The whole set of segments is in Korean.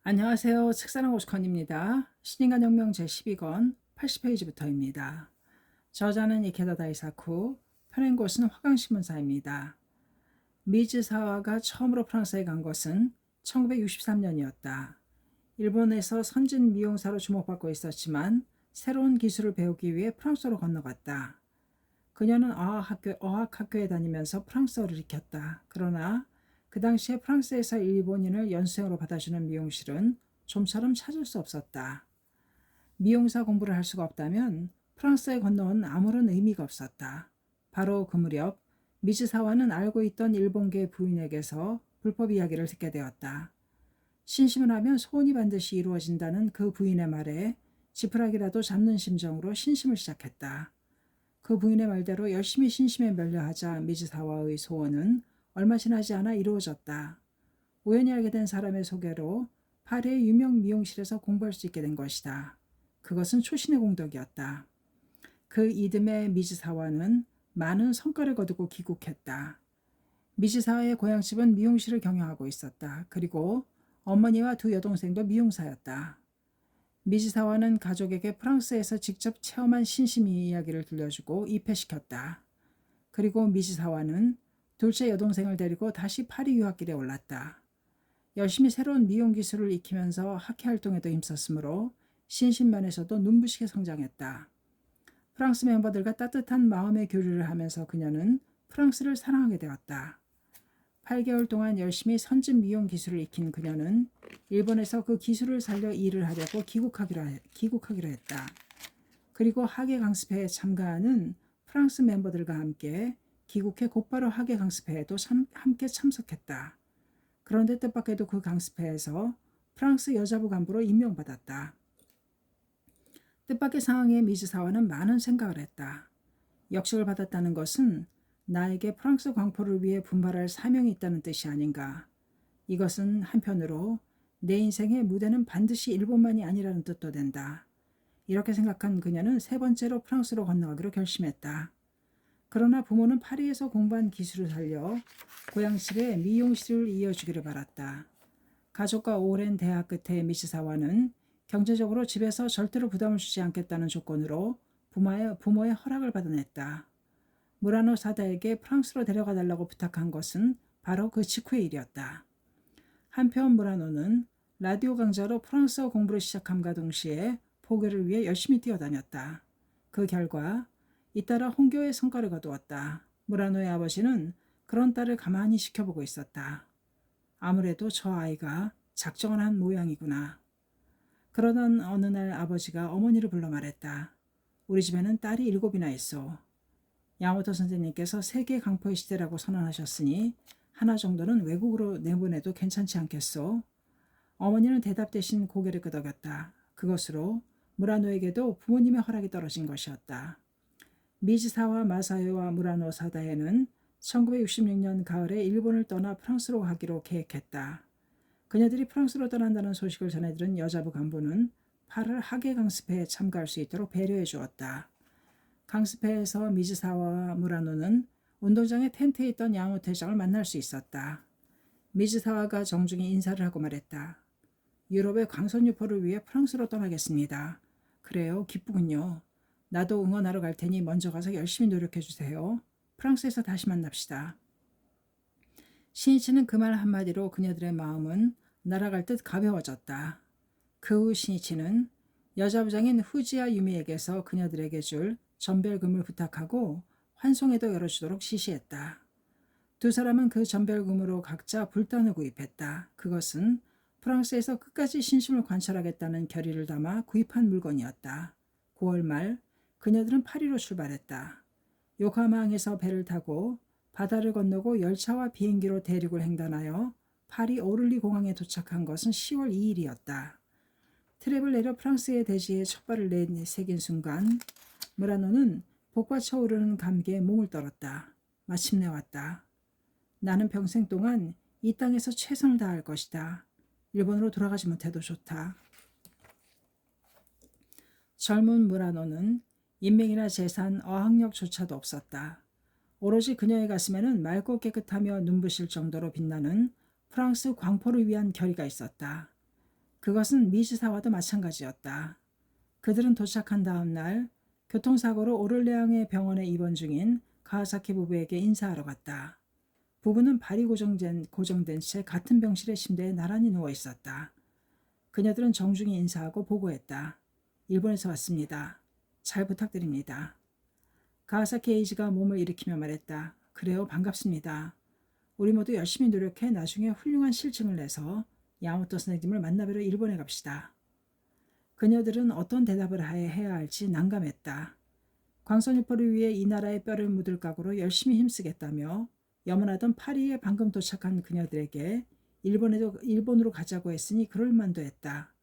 안녕하세요. 책사랑 오스컨입니다. 신인간혁명 제12권 80페이지부터입니다. 저자는 이케다 다이사쿠, 펴낸 곳은 화강신문사입니다. 미즈 사와가 처음으로 프랑스에 간 것은 1963년이었다. 일본에서 선진 미용사로 주목받고 있었지만 새로운 기술을 배우기 위해 프랑스로 건너갔다. 그녀는 어학학교에 다니면서 프랑스어를 익혔다. 그러나 그 당시에 프랑스에서 일본인을 연수생으로 받아주는 미용실은 좀처럼 찾을 수 없었다. 미용사 공부를 할 수가 없다면 프랑스에 건너온 아무런 의미가 없었다. 바로 그 무렵 미즈사와는 알고 있던 일본계 부인에게서 불법 이야기를 듣게 되었다. 신심을 하면 소원이 반드시 이루어진다는 그 부인의 말에 지푸라기라도 잡는 심정으로 신심을 시작했다. 그 부인의 말대로 열심히 신심에 면려하자 미즈사와의 소원은 얼마 지나지 않아 이루어졌다. 우연히 알게 된 사람의 소개로 파리의 유명 미용실에서 공부할 수 있게 된 것이다. 그것은 초신의 공덕이었다. 그 이듬해 미즈사와는 많은 성과를 거두고 귀국했다. 미즈사와의 고향집은 미용실을 경영하고 있었다. 그리고 어머니와 두 여동생도 미용사였다. 미즈사와는 가족에게 프랑스에서 직접 체험한 신심이 이야기를 들려주고 입회시켰다. 그리고 미즈사와는 둘째 여동생을 데리고 다시 파리 유학길에 올랐다. 열심히 새로운 미용 기술을 익히면서 학회 활동에도 힘썼으므로 신심면에서도 눈부시게 성장했다. 프랑스 멤버들과 따뜻한 마음의 교류를 하면서 그녀는 프랑스를 사랑하게 되었다. 8개월 동안 열심히 선진 미용 기술을 익힌 그녀는 일본에서 그 기술을 살려 일을 하려고 귀국하기로 했다. 그리고 학예 강습회에 참가하는 프랑스 멤버들과 함께 귀국해 곧바로 학예 강습회에도 함께 참석했다. 그런데 뜻밖에도 그 강습회에서 프랑스 여자부 간부로 임명받았다. 뜻밖의 상황에 미즈사와는 많은 생각을 했다. 역식을 받았다는 것은 나에게 프랑스 광포를 위해 분발할 사명이 있다는 뜻이 아닌가. 이것은 한편으로 내 인생의 무대는 반드시 일본만이 아니라는 뜻도 된다. 이렇게 생각한 그녀는 세 번째로 프랑스로 건너가기로 결심했다. 그러나 부모는 파리에서 공부한 기술을 살려 고향집에 미용실을 이어주기를 바랐다. 가족과 오랜 대화 끝에 미즈사와는 경제적으로 집에서 절대로 부담을 주지 않겠다는 조건으로 부모의 허락을 받아냈다. 무라노 사다에게 프랑스로 데려가 달라고 부탁한 것은 바로 그 직후의 일이었다. 한편 무라노는 라디오 강좌로 프랑스어 공부를 시작함과 동시에 포교를 위해 열심히 뛰어다녔다. 그 결과 잇따라 홍교의 성과를 거두었다. 무라노의 아버지는 그런 딸을 가만히 지켜보고 있었다. 아무래도 저 아이가 작정을 한 모양이구나. 그러던 어느 날 아버지가 어머니를 불러 말했다. 우리 집에는 딸이 7이나 있어. 야마토 선생님께서 세계 강포의 시대라고 선언하셨으니 하나 정도는 외국으로 내보내도 괜찮지 않겠소? 어머니는 대답 대신 고개를 끄덕였다. 그것으로 무라노에게도 부모님의 허락이 떨어진 것이었다. 미즈사와 마사요와 무라노 사다에는 1966년 가을에 일본을 떠나 프랑스로 가기로 계획했다. 그녀들이 프랑스로 떠난다는 소식을 전해들은 여자부 간부는 8월 학예 강습회에 참가할 수 있도록 배려해 주었다. 강습회에서 미즈사와 무라노는 운동장에 텐트에 있던 야마토 회장을 만날 수 있었다. 미즈사와가 정중히 인사를 하고 말했다. 유럽의 광선유포를 위해 프랑스로 떠나겠습니다. 그래요, 기쁘군요. 나도 응원하러 갈 테니 먼저 가서 열심히 노력해 주세요. 프랑스에서 다시 만납시다. 신이치는 그 말 한마디로 그녀들의 마음은 날아갈 듯 가벼워졌다. 그 후 신이치는 여자부장인 후지야 유미에게서 그녀들에게 줄 전별금을 부탁하고 환송회도 열어주도록 지시했다. 두 사람은 그 전별금으로 각자 불단을 구입했다. 그것은 프랑스에서 끝까지 신심을 관찰하겠다는 결의를 담아 구입한 물건이었다. 9월 말 그녀들은 파리로 출발했다. 요카마항에서 배를 타고 바다를 건너고 열차와 비행기로 대륙을 횡단하여 파리 오를리 공항에 도착한 것은 10월 2일이었다. 트랩을 내려 프랑스의 대지에 첫 발을 내새긴 순간 무라노는 복과 차오르는 감기에 몸을 떨었다. 마침내 왔다. 나는 평생 동안 이 땅에서 최선을 다할 것이다. 일본으로 돌아가지 못해도 좋다. 젊은 무라노는 인맥이나 재산, 어학력조차도 없었다. 오로지 그녀의 가슴에는 맑고 깨끗하며 눈부실 정도로 빛나는 프랑스 광포를 위한 결의가 있었다. 그것은 미즈사와도 마찬가지였다. 그들은 도착한 다음 날 교통사고로 오를레앙의 병원에 입원 중인 가와사키 부부에게 인사하러 갔다. 부부는 발이 고정된 채 같은 병실의 침대에 나란히 누워 있었다. 그녀들은 정중히 인사하고 보고했다. 일본에서 왔습니다. 잘 부탁드립니다. 가와사키 에이지가 몸을 일으키며 말했다. 그래요, 반갑습니다. 우리 모두 열심히 노력해 나중에 훌륭한 실증을 내서 야마토 선생님을 만나뵈러 일본에 갑시다. 그녀들은 어떤 대답을 해야 할지 난감했다. 광선유포를 위해 이 나라의 뼈를 묻을 각오로 열심히 힘쓰겠다며 염원하던 파리에 방금 도착한 그녀들에게 일본으로 가자고 했으니 그럴 만도 했다.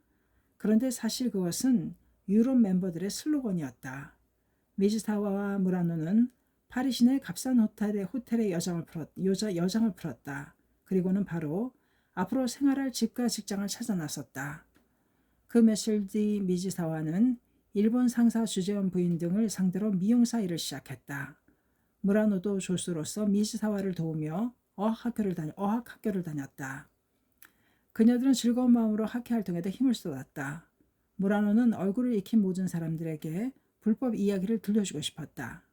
그런데 사실 그것은 유럽 멤버들의 슬로건이었다. 미즈사와와 무라노는 파리 시내 값싼 호텔에 여장을 풀었다. 그리고는 바로 앞으로 생활할 집과 직장을 찾아 나섰다. 그 며칠 뒤 미즈사와는 일본 상사 주재원 부인 등을 상대로 미용사 일을 시작했다. 무라노도 조수로서 미즈사와를 도우며 어학학교를 다녔다. 그녀들은 즐거운 마음으로 학회 활동에도 힘을 쏟았다. 무라노는 얼굴을 익힌 모든 사람들에게 불법 이야기를 들려주고 싶었다.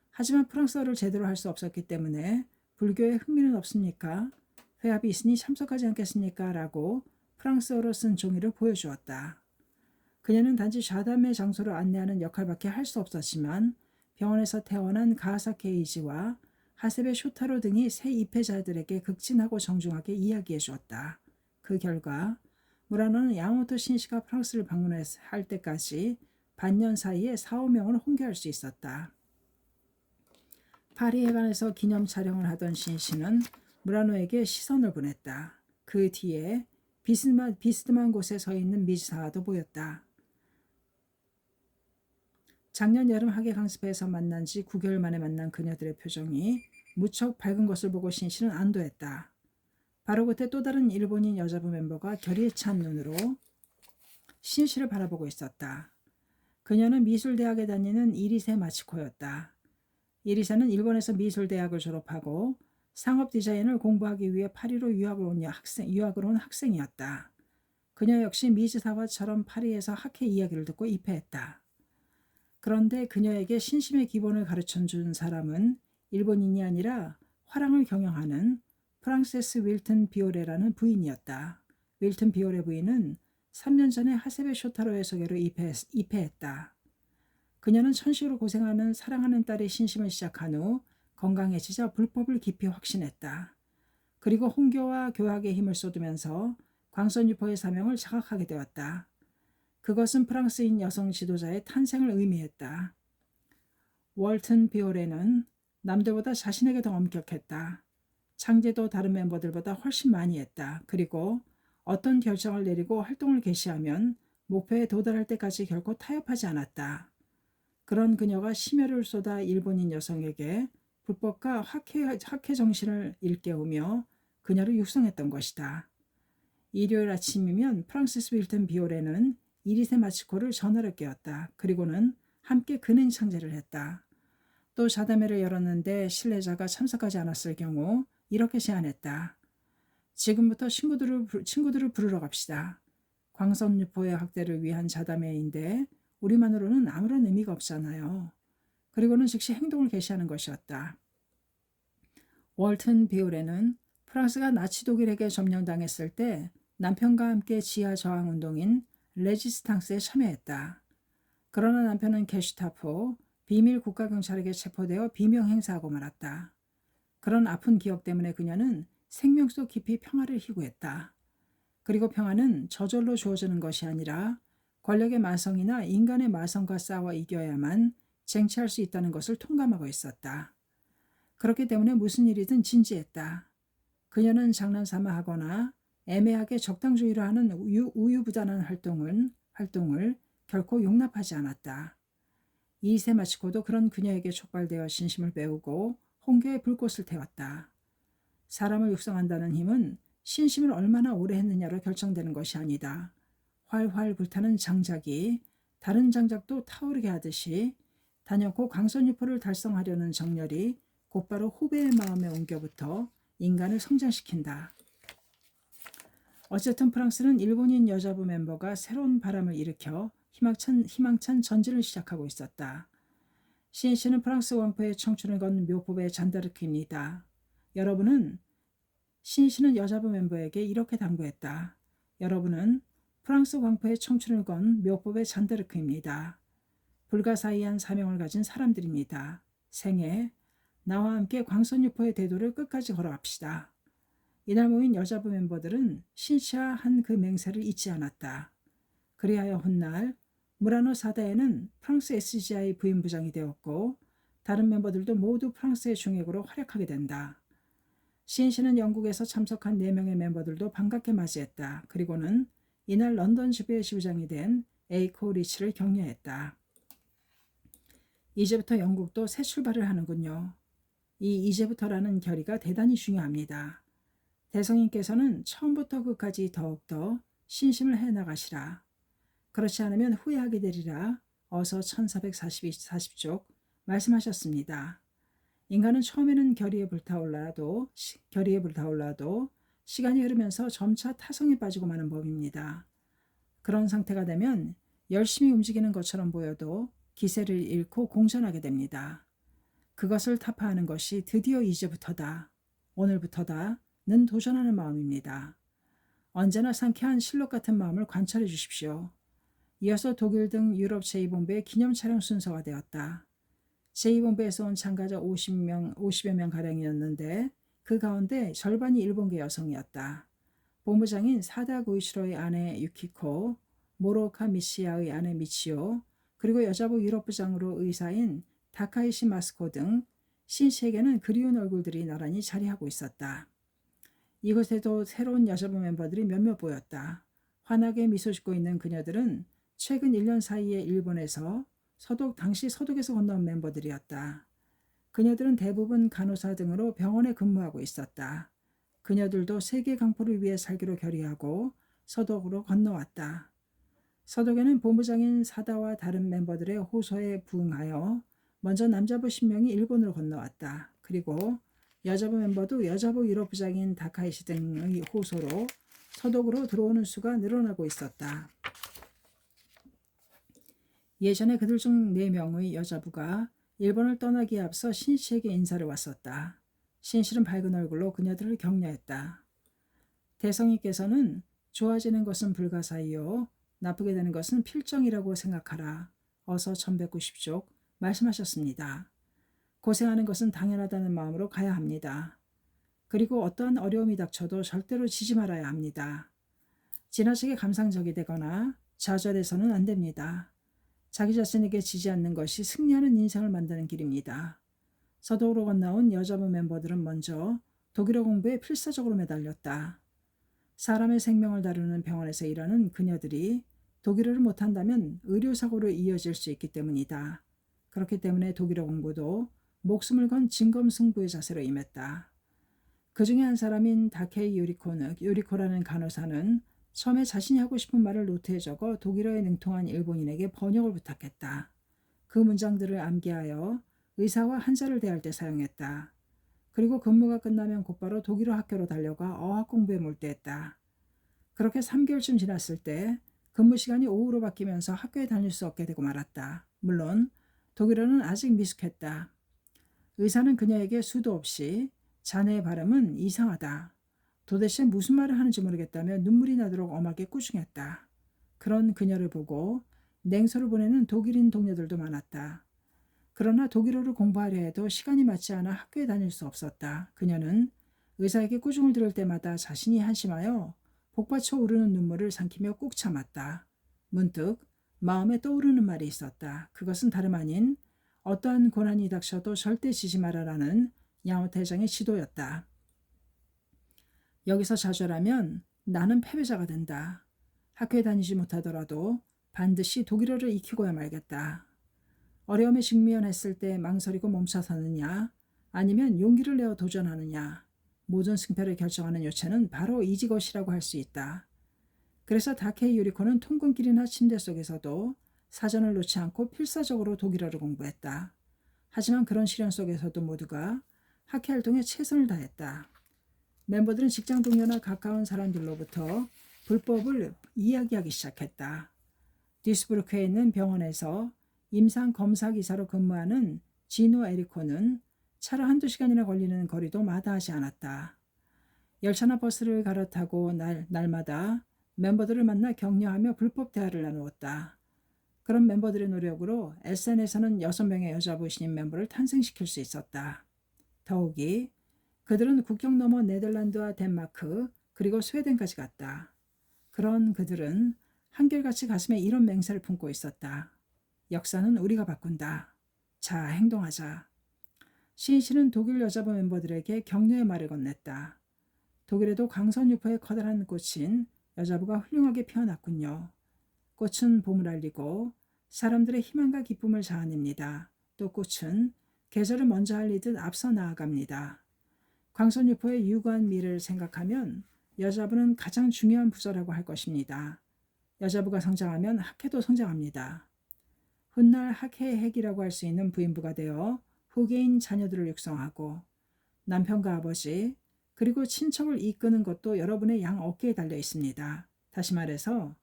하지만 프랑스어를 제대로 할 수 없었기 때문에 불교에 흥미는 없습니까? 회합이 있으니 참석하지 않겠습니까? 라고 프랑스어로 쓴 종이를 보여주었다. 그녀는 단지 좌담의 장소를 안내하는 역할밖에 할 수 없었지만 병원에서 태어난 가와사키 에이지와 하세베 쇼타로 등이 새 입회자들에게 극진하고 정중하게 이야기해 주었다. 그 결과 무라노는 야마모토 신시가 프랑스를 방문할 때까지 반년 사이에 4~5명을 홍교할 수 있었다. 파리 해관에서 기념 촬영을 하던 신시는 무라노에게 시선을 보냈다. 그 뒤에 비스듬한 곳에 서 있는 미즈사와도 보였다. 작년 여름 학예 강습회에서 만난 지 9개월 만에 만난 그녀들의 표정이 무척 밝은 것을 보고 신시는 안도했다. 바로 그때 또 다른 일본인 여자부 멤버가 결의에 찬 눈으로 신시를 바라보고 있었다. 그녀는 미술대학에 다니는 이리세 마치코였다. 이리세는 일본에서 미술대학을 졸업하고 상업 디자인을 공부하기 위해 파리로 유학을 온 학생이었다. 그녀 역시 미즈사와처럼 파리에서 학회 이야기를 듣고 입회했다. 그런데 그녀에게 신심의 기본을 가르쳐준 사람은 일본인이 아니라 화랑을 경영하는 프랑세스 윌튼 비오레라는 부인이었다. 윌튼 비오레 부인은 3년 전에 하세베 쇼타로의 소개로 입회했다. 그녀는 천식으로 고생하는 사랑하는 딸의 신심을 시작한 후 건강해지자 불법을 깊이 확신했다. 그리고 홍교와 교학에 힘을 쏟으면서 광선유포의 사명을 자각하게 되었다. 그것은 프랑스인 여성 지도자의 탄생을 의미했다. 월튼 비오레는 남들보다 자신에게 더 엄격했다. 창제도 다른 멤버들보다 훨씬 많이 했다. 그리고 어떤 결정을 내리고 활동을 개시하면 목표에 도달할 때까지 결코 타협하지 않았다. 그런 그녀가 심혈을 쏟아 일본인 여성에게 불법과 학회 정신을 일깨우며 그녀를 육성했던 것이다. 일요일 아침이면 프랑시스 윌튼 비오레는 이리세 마치코를 전화로 깨웠다. 그리고는 함께 근행 창제를 했다. 또 자담회를 열었는데 신뢰자가 참석하지 않았을 경우 이렇게 제안했다. 지금부터 친구들을 부르러 갑시다. 광선유포의 학대를 위한 자담회인데 우리만으로는 아무런 의미가 없잖아요. 그리고는 즉시 행동을 개시하는 것이었다. 월튼 비오레는 프랑스가 나치 독일에게 점령당했을 때 남편과 함께 지하 저항 운동인 레지스탕스에 참여했다. 그러나 남편은 게슈타포, 비밀 국가경찰에게 체포되어 비명 행사하고 말았다. 그런 아픈 기억 때문에 그녀는 생명 속 깊이 평화를 희구했다. 그리고 평화는 저절로 주어지는 것이 아니라 권력의 마성이나 인간의 마성과 싸워 이겨야만 쟁취할 수 있다는 것을 통감하고 있었다. 그렇기 때문에 무슨 일이든 진지했다. 그녀는 장난삼아 하거나 애매하게 적당주의로 하는 우유부단한 활동을 결코 용납하지 않았다. 이세 마치코도 그런 그녀에게 촉발되어 신심을 배우고 홍교의 불꽃을 태웠다. 사람을 육성한다는 힘은 신심을 얼마나 오래 했느냐로 결정되는 것이 아니다. 활활 불타는 장작이 다른 장작도 타오르게 하듯이 단연코 광선유포를 달성하려는 정열이 곧바로 후배의 마음에 옮겨붙어 인간을 성장시킨다. 어쨌든 프랑스는 일본인 여자부 멤버가 새로운 바람을 일으켜 희망찬 전진을 시작하고 있었다. 시인 씨는 프랑스 왕포의 청춘을 건 묘법의 잔다르크입니다. 여러분은 시인 씨는 여자부 멤버에게 이렇게 당부했다. 여러분은 프랑스 왕포의 청춘을 건 묘법의 잔다르크입니다. 불가사의한 사명을 가진 사람들입니다. 생애 나와 함께 광선유포의 대도를 끝까지 걸어갑시다. 이날 모인 여자부 멤버들은 신씨와 한 그 맹세를 잊지 않았다. 그리하여 훗날 무라노 사다에는 프랑스 SGI 부임부장이 되었고 다른 멤버들도 모두 프랑스의 중역으로 활약하게 된다. 시인씨는 영국에서 참석한 4명의 멤버들도 반갑게 맞이했다. 그리고는 이날 런던 지부의 지부장이 된 에이코 리치를 격려했다. 이제부터 영국도 새 출발을 하는군요. 이 이제부터라는 결의가 대단히 중요합니다. 대성인께서는 처음부터 끝까지 더욱더 신심을 해나가시라. 그렇지 않으면 후회하게 되리라. 어서 1440쪽 말씀하셨습니다. 인간은 처음에는 결의에 불타올라도 시간이 흐르면서 점차 타성에 빠지고 마는 법입니다. 그런 상태가 되면 열심히 움직이는 것처럼 보여도 기세를 잃고 공전하게 됩니다. 그것을 타파하는 것이 드디어 이제부터다, 오늘부터다는 도전하는 마음입니다. 언제나 상쾌한 실록 같은 마음을 관찰해 주십시오. 이어서 독일 등 유럽 제2본부의 기념 촬영 순서가 되었다. 제2본부에서 온 참가자 50여 명 가량이었는데 그 가운데 절반이 일본계 여성이었다. 본부장인 사다 고이치로의 아내 유키코, 모로카 미시야의 아내 미치오, 그리고 여자부 유럽부장으로 의사인 다카이시 마스코 등 신씨에게는 그리운 얼굴들이 나란히 자리하고 있었다. 이곳에도 새로운 여자부 멤버들이 몇몇 보였다. 환하게 미소 짓고 있는 그녀들은 최근 1년 사이에 일본에서 당시 서독에서 건너온 멤버들이었다. 그녀들은 대부분 간호사 등으로 병원에 근무하고 있었다. 그녀들도 세계 강포를 위해 살기로 결의하고 서독으로 건너왔다. 서독에는 본부장인 사다와 다른 멤버들의 호소에 부응하여 먼저 남자부 10명이 일본으로 건너왔다. 그리고 여자부 멤버도 여자부 유럽부장인 다카이시 등의 호소로 서독으로 들어오는 수가 늘어나고 있었다. 예전에 그들 중 4명의 여자부가 일본을 떠나기에 앞서 신씨에게 인사를 왔었다. 신씨는 밝은 얼굴로 그녀들을 격려했다. 대성이께서는 좋아지는 것은 불가사의요, 나쁘게 되는 것은 필정이라고 생각하라. 어서 1190쪽 말씀하셨습니다. 고생하는 것은 당연하다는 마음으로 가야 합니다. 그리고 어떠한 어려움이 닥쳐도 절대로 지지 말아야 합니다. 지나치게 감상적이 되거나 좌절해서는 안 됩니다. 자기 자신에게 지지 않는 것이 승리하는 인생을 만드는 길입니다. 서독으로 건너온 여자부 멤버들은 먼저 독일어 공부에 필사적으로 매달렸다. 사람의 생명을 다루는 병원에서 일하는 그녀들이 독일어를 못한다면 의료사고로 이어질 수 있기 때문이다. 그렇기 때문에 독일어 공부도 목숨을 건 진검승부의 자세로 임했다. 그 중에 한 사람인 다케이 요리코라는 간호사는 처음에 자신이 하고 싶은 말을 노트에 적어 독일어에 능통한 일본인에게 번역을 부탁했다. 그 문장들을 암기하여 의사와 환자를 대할 때 사용했다. 그리고 근무가 끝나면 곧바로 독일어 학교로 달려가 어학 공부에 몰두했다. 그렇게 3개월쯤 지났을 때 근무 시간이 오후로 바뀌면서 학교에 다닐 수 없게 되고 말았다. 물론 독일어는 아직 미숙했다. 의사는 그녀에게 수도 없이 자네의 발음은 이상하다, 도대체 무슨 말을 하는지 모르겠다며 눈물이 나도록 엄하게 꾸중했다. 그런 그녀를 보고 냉소를 보내는 독일인 동료들도 많았다. 그러나 독일어를 공부하려 해도 시간이 맞지 않아 학교에 다닐 수 없었다. 그녀는 의사에게 꾸중을 들을 때마다 자신이 한심하여 복받쳐 오르는 눈물을 삼키며 꾹 참았다. 문득 마음에 떠오르는 말이 있었다. 그것은 다름 아닌 어떠한 고난이 닥쳐도 절대 지지 말아라는 야오태장의 지도였다. 여기서 좌절하면 나는 패배자가 된다. 학교에 다니지 못하더라도 반드시 독일어를 익히고야 말겠다. 어려움에 직면했을 때 망설이고 멈춰서느냐, 아니면 용기를 내어 도전하느냐, 모든 승패를 결정하는 요체는 바로 이것이라고 할 수 있다. 그래서 다케이 요리코는 통근길이나 침대 속에서도 사전을 놓지 않고 필사적으로 독일어를 공부했다. 하지만 그런 시련 속에서도 모두가 학회 활동에 최선을 다했다. 멤버들은 직장 동료나 가까운 사람들로부터 불법을 이야기하기 시작했다. 듀스부르크에 있는 병원에서 임상 검사 기사로 근무하는 지노 에리코는 차로 한두 시간이나 걸리는 거리도 마다하지 않았다. 열차나 버스를 갈아타고 날마다 멤버들을 만나 격려하며 불법 대화를 나누었다. 그런 멤버들의 노력으로 SN에서는 6명의 여자부 신임 멤버를 탄생시킬 수 있었다. 더욱이 그들은 국경 너머 네덜란드와 덴마크 그리고 스웨덴까지 갔다. 그런 그들은 한결같이 가슴에 이런 맹세를 품고 있었다. 역사는 우리가 바꾼다. 자, 행동하자. 시인씨는 독일 여자부 멤버들에게 격려의 말을 건넸다. 독일에도 강선유포의 커다란 꽃인 여자부가 훌륭하게 피어났군요. 꽃은 봄을 알리고 사람들의 희망과 기쁨을 자아냅니다. 또 꽃은 계절을 먼저 알리듯 앞서 나아갑니다. 광선유포의 유구한 미래를 생각하면 여자부는 가장 중요한 부서라고 할 것입니다. 여자부가 성장하면 학회도 성장합니다. 훗날 학회의 핵이라고 할 수 있는 부인부가 되어 후계인 자녀들을 육성하고 남편과 아버지 그리고 친척을 이끄는 것도 여러분의 양 어깨에 달려 있습니다. 다시 말해서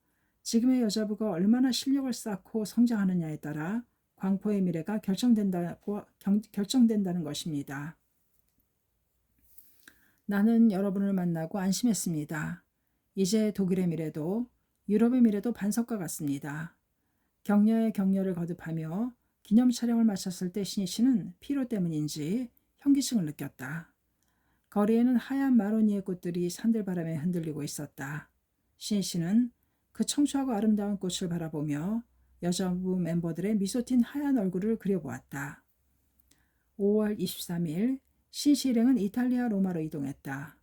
지금의 여자부가 얼마나 실력을 쌓고 성장하느냐에 따라 광포의 미래가 결정된다는 것입니다. 나는 여러분을 만나고 안심했습니다. 이제 독일의 미래도 유럽의 미래도 반석과 같습니다. 격려의 격려를 거듭하며 기념 촬영을 마쳤을 때 신희 씨는 피로 때문인지 현기증을 느꼈다. 거리에는 하얀 마로니에 꽃들이 산들바람에 흔들리고 있었다. 신희 씨는 그 청초하고 아름다운 꽃을 바라보며 여자부 멤버들의 미소 띤 하얀 얼굴을 그려보았다. 5월 23일 신씨 일행은 이탈리아 로마로 이동했다.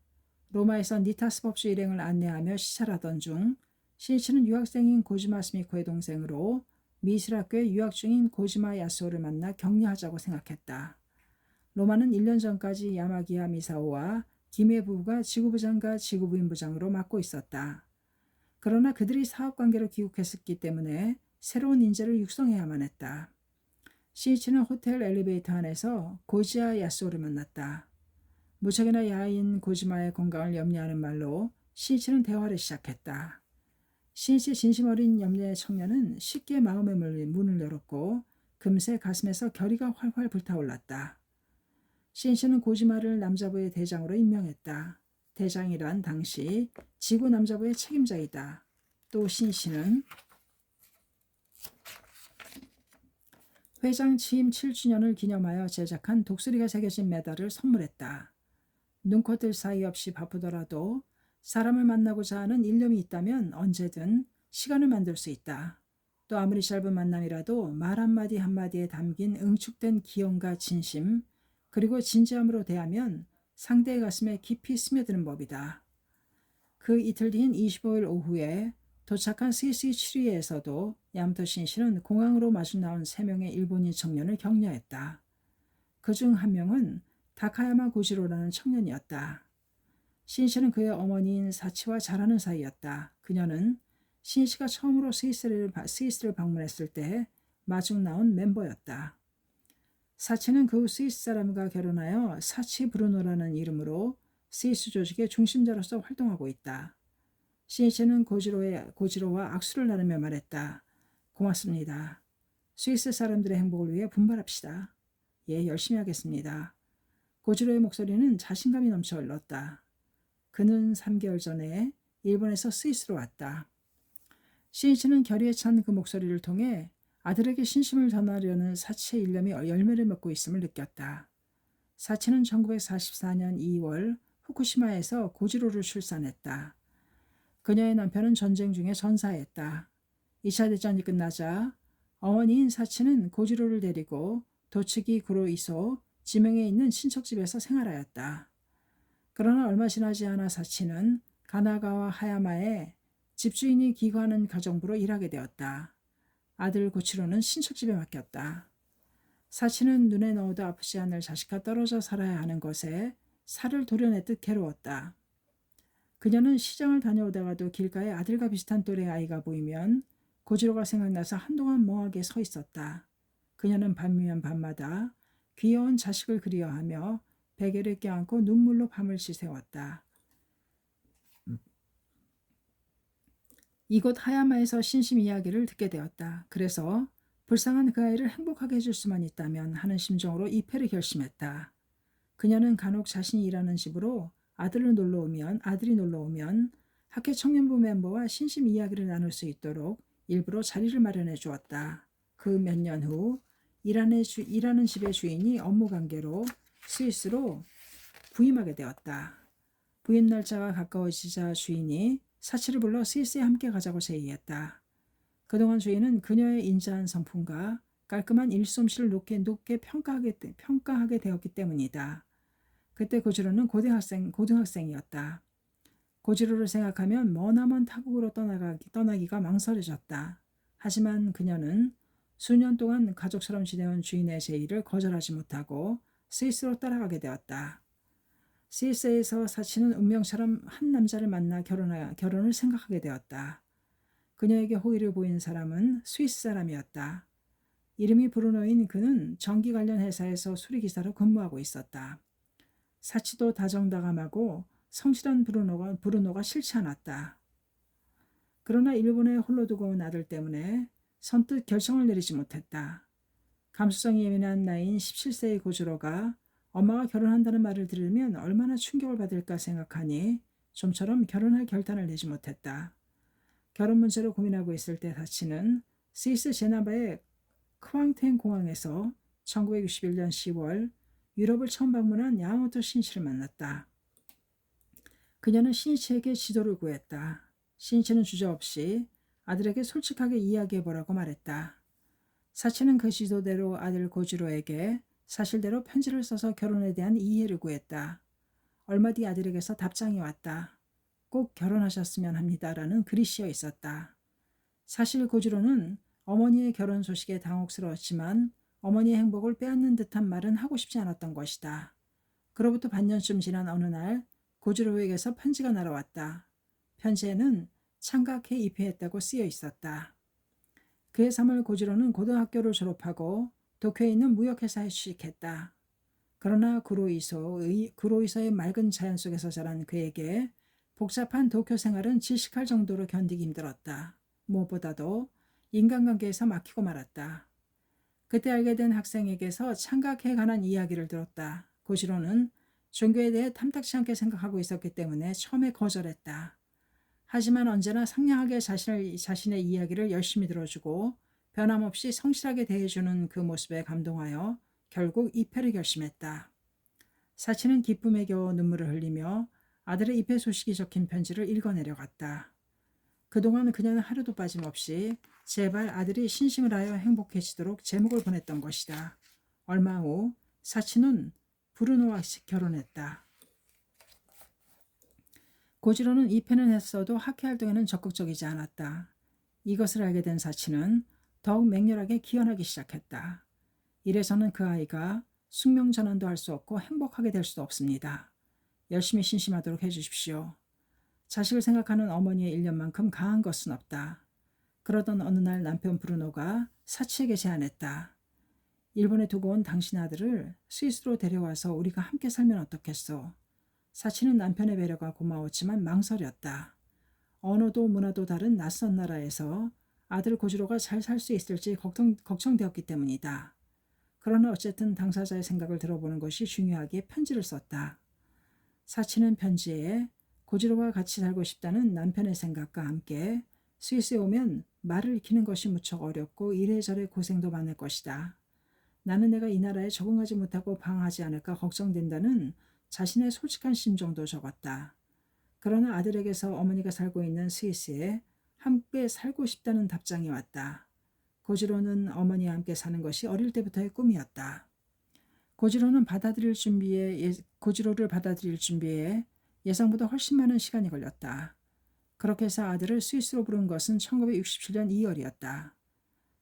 로마에서 니타스 법주 일행을 안내하며 시찰하던 중 신씨는 유학생인 고지마 스미코의 동생으로 미술학교에 유학 중인 고지마 야스오를 만나 격려하자고 생각했다. 로마는 1년 전까지 야마기야 미사오와 김해 부부가 지구부장과 지구부인부장으로 맡고 있었다. 그러나 그들이 사업관계로 귀국했기 때문에 새로운 인재를 육성해야만 했다. 시이치는 호텔 엘리베이터 안에서 고지마 야스오를 만났다. 무척이나 야인 고지마의 건강을 염려하는 말로 시이치는 대화를 시작했다. 시이치의 진심 어린 염려의 청년은 쉽게 마음의 문을 열었고 금세 가슴에서 결의가 활활 불타올랐다. 시이치는 고지마를 남자부의 대장으로 임명했다. 대장이란 당시 지구 남자부의 책임자이다. 또 시이치는 회장 취임 7주년을 기념하여 제작한 독수리가 새겨진 메달을 선물했다. 눈코뜰 사이 없이 바쁘더라도 사람을 만나고자 하는 일념이 있다면 언제든 시간을 만들 수 있다. 또 아무리 짧은 만남이라도 말 한마디 한마디에 담긴 응축된 기용과 진심 그리고 진지함으로 대하면 상대의 가슴에 깊이 스며드는 법이다. 그 이틀 뒤인 25일 오후에 도착한 스위스 추리에서도 야마토 신씨는 공항으로 마주 나온 3명의 일본인 청년을 격려했다. 그중 한 명은 다카야마 고지로라는 청년이었다. 신씨는 그의 어머니인 사치와 잘 아는 사이였다. 그녀는 신씨가 처음으로 스위스를 방문했을 때 마중 나온 멤버였다. 사치는 그 스위스 사람과 결혼하여 사치 브루노라는 이름으로 스위스 조직의 중심자로서 활동하고 있다. 신씨는 고지로와 악수를 나누며 말했다. 고맙습니다. 스위스 사람들의 행복을 위해 분발합시다. 예, 열심히 하겠습니다. 고지로의 목소리는 자신감이 넘쳐 흘렀다. 그는 3개월 전에 일본에서 스위스로 왔다. 신이치는 결의에 찬 그 목소리를 통해 아들에게 신심을 전하려는 사치의 일념이 열매를 맺고 있음을 느꼈다. 사치는 1944년 2월 후쿠시마에서 고지로를 출산했다. 그녀의 남편은 전쟁 중에 전사했다. 2차 대전이 끝나자 어머니인 사치는 고지로를 데리고 도츠기 구로이소 지명에 있는 친척집에서 생활하였다. 그러나 얼마 지나지 않아 사치는 가나가와 하야마에 집주인이 기거하는 가정부로 일하게 되었다. 아들 고치로는 친척집에 맡겼다. 사치는 눈에 넣어도 아프지 않을 자식과 떨어져 살아야 하는 것에 살을 도려내듯 괴로웠다. 그녀는 시장을 다녀오다가도 길가에 아들과 비슷한 또래 아이가 보이면 고지로가 생각나서 한동안 멍하게 서 있었다. 그녀는 밤이면 밤마다 귀여운 자식을 그리워하며 베개를 껴안고 눈물로 밤을 지새웠다. 이곳 하야마에서 신심 이야기를 듣게 되었다. 그래서 불쌍한 그 아이를 행복하게 해줄 수만 있다면 하는 심정으로 입회를 결심했다. 그녀는 간혹 자신이 일하는 집으로 아들이 놀러 오면 학교 청년부 멤버와 신심 이야기를 나눌 수 있도록 일부러 자리를 마련해 주었다. 그 몇 년 후 일하는 집의 주인이 업무 관계로 스위스로 부임하게 되었다. 부임 날짜가 가까워지자 주인이 사치를 불러 스위스에 함께 가자고 제의했다. 그동안 주인은 그녀의 인자한 성품과 깔끔한 일솜씨를 높게 평가하게 되었기 때문이다. 그때 고지로는 고등학생이었다. 고지로를 생각하면 머나먼 타국으로 떠나기가 망설여졌다. 하지만 그녀는 수년 동안 가족처럼 지내온 주인의 제의를 거절하지 못하고 스위스로 따라가게 되었다. 스위스에서 사치는 운명처럼 한 남자를 만나 결혼을 생각하게 되었다. 그녀에게 호의를 보인 사람은 스위스 사람이었다. 이름이 브루노인 그는 전기 관련 회사에서 수리기사로 근무하고 있었다. 사치도 다정다감하고 성실한 브루노가 싫지 않았다. 그러나 일본에 홀로 두고 온 아들 때문에 선뜻 결정을 내리지 못했다. 감수성이 예민한 나이인 17세의 고주로가 엄마가 결혼한다는 말을 들으면 얼마나 충격을 받을까 생각하니 좀처럼 결혼할 결단을 내지 못했다. 결혼 문제로 고민하고 있을 때 사치는 스위스 제네바의 크왕텐 공항에서 1961년 10월 유럽을 처음 방문한 야마모토 신이치를 만났다. 그녀는 신이치에게 지도를 구했다. 신이치는 주저없이 아들에게 솔직하게 이야기해보라고 말했다. 사치는 그 지도대로 아들 고지로에게 사실대로 편지를 써서 결혼에 대한 이해를 구했다. 얼마 뒤 아들에게서 답장이 왔다. 꼭 결혼하셨으면 합니다라는 글이 씌어 있었다. 사실 고지로는 어머니의 결혼 소식에 당혹스러웠지만 어머니의 행복을 빼앗는 듯한 말은 하고 싶지 않았던 것이다. 그로부터 반년쯤 지난 어느 날 고지로에게서 편지가 날아왔다. 편지에는 창각해 입회했다고 쓰여 있었다. 그해 3월 고지로는 고등학교를 졸업하고 도쿄에 있는 무역회사에 취직했다. 그러나 구로이서의 맑은 자연 속에서 자란 그에게 복잡한 도쿄 생활은 질식할 정도로 견디기 힘들었다. 무엇보다도 인간관계에서 막히고 말았다. 그때 알게 된 학생에게서 창각에 관한 이야기를 들었다. 고지로는 종교에 대해 탐탁치 않게 생각하고 있었기 때문에 처음에 거절했다. 하지만 언제나 상냥하게 자신의 이야기를 열심히 들어주고 변함없이 성실하게 대해주는 그 모습에 감동하여 결국 입회를 결심했다. 사치는 기쁨에 겨워 눈물을 흘리며 아들의 입회 소식이 적힌 편지를 읽어내려갔다. 그동안 그녀는 하루도 빠짐없이 제발 아들이 신심을 하여 행복해지도록 제목을 보냈던 것이다. 얼마 후 사치는 브루노와 결혼했다. 고지로는 입회는 했어도 학회 활동에는 적극적이지 않았다. 이것을 알게 된 사치는 더욱 맹렬하게 기원하기 시작했다. 이래서는 그 아이가 숙명전환도 할 수 없고 행복하게 될 수도 없습니다. 열심히 신심하도록 해주십시오. 자식을 생각하는 어머니의 일념만큼 강한 것은 없다. 그러던 어느 날 남편 브루노가 사치에게 제안했다. 일본에 두고 온 당신 아들을 스위스로 데려와서 우리가 함께 살면 어떻겠소? 사치는 남편의 배려가 고마웠지만 망설였다. 언어도 문화도 다른 낯선 나라에서 아들 고지로가 잘 살 수 있을지 걱정되었기 때문이다. 그러나 어쨌든 당사자의 생각을 들어보는 것이 중요하기에 편지를 썼다. 사치는 편지에 고지로와 같이 살고 싶다는 남편의 생각과 함께 스위스에 오면 말을 익히는 것이 무척 어렵고 이래저래 고생도 많을 것이다. 나는 내가 이 나라에 적응하지 못하고 방황하지 않을까 걱정된다는 자신의 솔직한 심정도 적었다. 그러나 아들에게서 어머니가 살고 있는 스위스에 함께 살고 싶다는 답장이 왔다. 고지로는 어머니와 함께 사는 것이 어릴 때부터의 꿈이었다. 고지로를 받아들일 준비에 예상보다 훨씬 많은 시간이 걸렸다. 그렇게 해서 아들을 스위스로 부른 것은 1967년 2월이었다.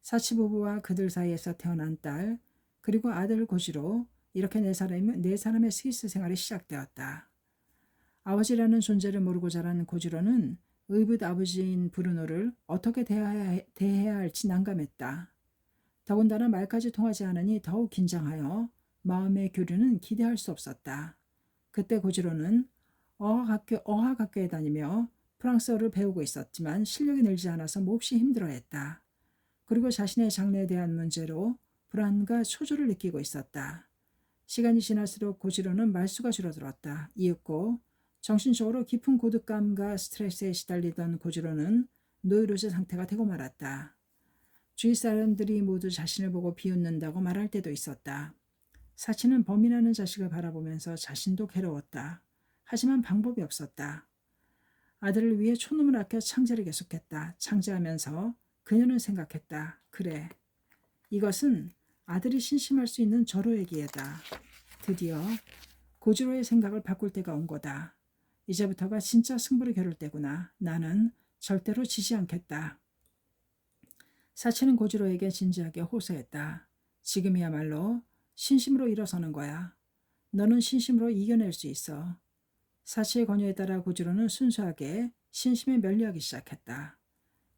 사치 부부와 그들 사이에서 태어난 딸, 그리고 아들 고지로, 이렇게 네 사람의 스위스 생활이 시작되었다. 아버지라는 존재를 모르고 자란 고지로는 의붓 아버지인 브루노를 어떻게 대해야 할지 난감했다. 더군다나 말까지 통하지 않으니 더욱 긴장하여 마음의 교류는 기대할 수 없었다. 그때 고지로는 어학학교에 다니며 프랑스어를 배우고 있었지만 실력이 늘지 않아서 몹시 힘들어했다. 그리고 자신의 장래에 대한 문제로 불안과 초조를 느끼고 있었다. 시간이 지날수록 고지로는 말수가 줄어들었다. 이윽고 정신적으로 깊은 고독감과 스트레스에 시달리던 고지로는 노이로제 상태가 되고 말았다. 주위 사람들이 모두 자신을 보고 비웃는다고 말할 때도 있었다. 사치는 범인하는 자식을 바라보면서 자신도 괴로웠다. 하지만 방법이 없었다. 아들을 위해 촌놈을 아껴 창제를 계속했다. 창제하면서 그녀는 생각했다. 그래, 이것은 아들이 신심할 수 있는 절호의 기회다. 드디어 고지로의 생각을 바꿀 때가 온 거다. 이제부터가 진짜 승부를 겨룰 때구나. 나는 절대로 지지 않겠다. 사치는 고지로에게 진지하게 호소했다. 지금이야말로 신심으로 일어서는 거야. 너는 신심으로 이겨낼 수 있어. 사치의 권유에 따라 고지로는 순수하게 신심에 면류하기 시작했다.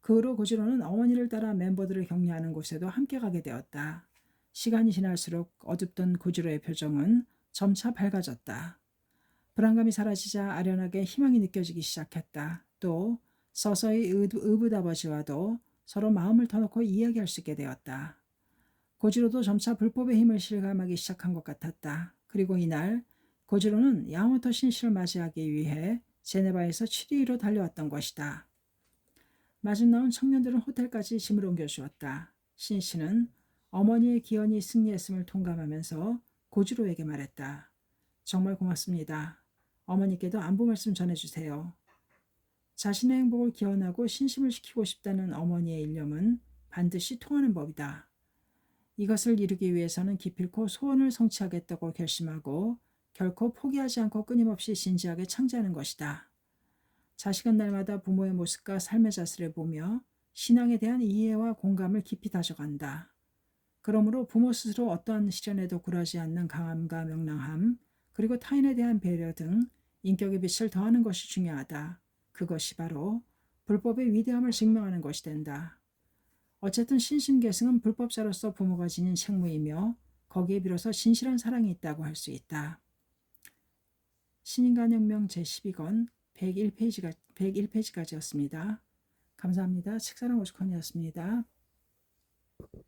그 후로 고지로는 어머니를 따라 멤버들을 격려하는 곳에도 함께 가게 되었다. 시간이 지날수록 어둡던 고지로의 표정은 점차 밝아졌다. 불안감이 사라지자 아련하게 희망이 느껴지기 시작했다. 또 서서히 의붓아버지와도 서로 마음을 터놓고 이야기할 수 있게 되었다. 고지로도 점차 불법의 힘을 실감하기 시작한 것 같았다. 그리고 이날 고지로는 야마토 신씨를 맞이하기 위해 제네바에서 7위로 달려왔던 것이다. 마중 나온 청년들은 호텔까지 짐을 옮겨주었다. 신씨는 어머니의 기원이 승리했음을 통감하면서 고지로에게 말했다. 정말 고맙습니다. 어머니께도 안부 말씀 전해주세요. 자신의 행복을 기원하고 신심을 지키고 싶다는 어머니의 일념은 반드시 통하는 법이다. 이것을 이루기 위해서는 기필코 소원을 성취하겠다고 결심하고 결코 포기하지 않고 끊임없이 진지하게 창제하는 것이다. 자식은 날마다 부모의 모습과 삶의 자세를 보며 신앙에 대한 이해와 공감을 깊이 다져간다. 그러므로 부모 스스로 어떠한 시련에도 굴하지 않는 강함과 명랑함, 그리고 타인에 대한 배려 등 인격의 빛을 더하는 것이 중요하다. 그것이 바로 불법의 위대함을 증명하는 것이 된다. 어쨌든 신심계승은 불법자로서 부모가 지닌 책무이며 거기에 비로소 진실한 사랑이 있다고 할 수 있다. 신인간혁명 제12권 101페이지까지였습니다. 감사합니다. 책사랑 오죽헌이었습니다.